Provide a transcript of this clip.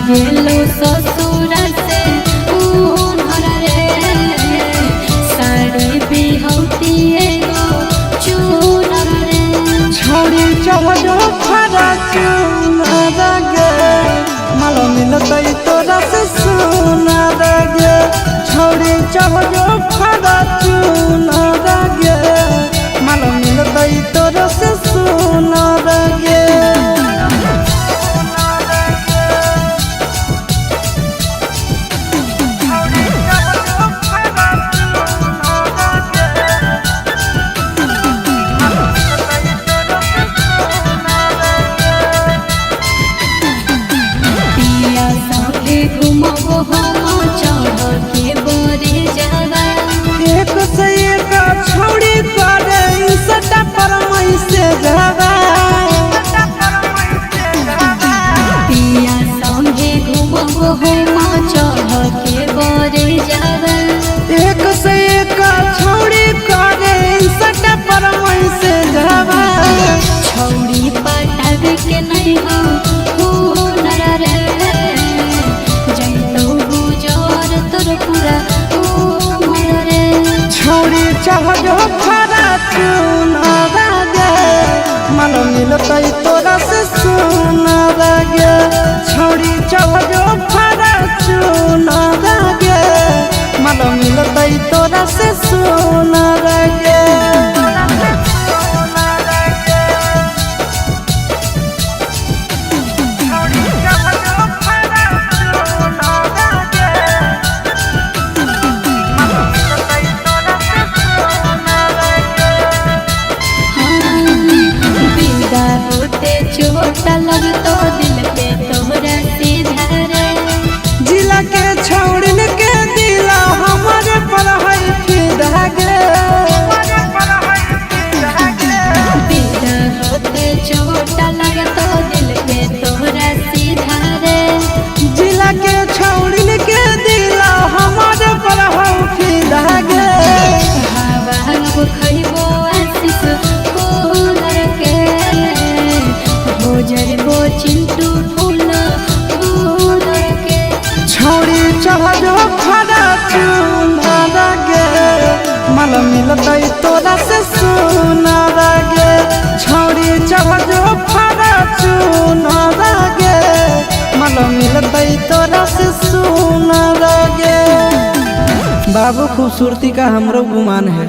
गेलो ससुर से उन्हर रे साड़ी बिहौती एगो चूनर रे छोड़ी चढ़ो खरा चूनर गे माल मिलतै तोरा से सुनर गे छोड़ी चढ़ो खरा चूनर गे माल मिलतै तोरा से सुनर गे घुमबो हम चढ़ के बरे जावा एक से एक छोड़ी करे सटा पर मई से जावा पिया संगे घुमबो हम चढ़ के बरे जावा एक से एक छोड़ी करे सटा पर मई से जावा छौड़ी पटावे के नहीं हो हुनर रे छोड़ी चढ़ो खरा चूनर गे माल मिलतै तोरा से सुनर गे छोड़ी चढ़ो खरा चूनर गे माल मिलतै तोरा से सुनर गे चोट लगतो दिल पे तोहरा सीधा रे जिला के छोड़न के दिला हमारे पर है फिदा गे बिना होते चोट लगतो दिल पे तोहरा सीधा रे जिला के छोड़न के दिला हमारे पर है फिदा गे हवा खइबो आशीष फूलर के जरबो चिंटू फूल फूलर के छोड़ी चढ़ो खरा चूनर गे माल मिलतै तोरा से सुनर गे छोड़ी चढ़ो खरा चूनर गे माल मिलतै तोरा से सुनर गे बाबू खूबसूरती का हमरो गुमान है।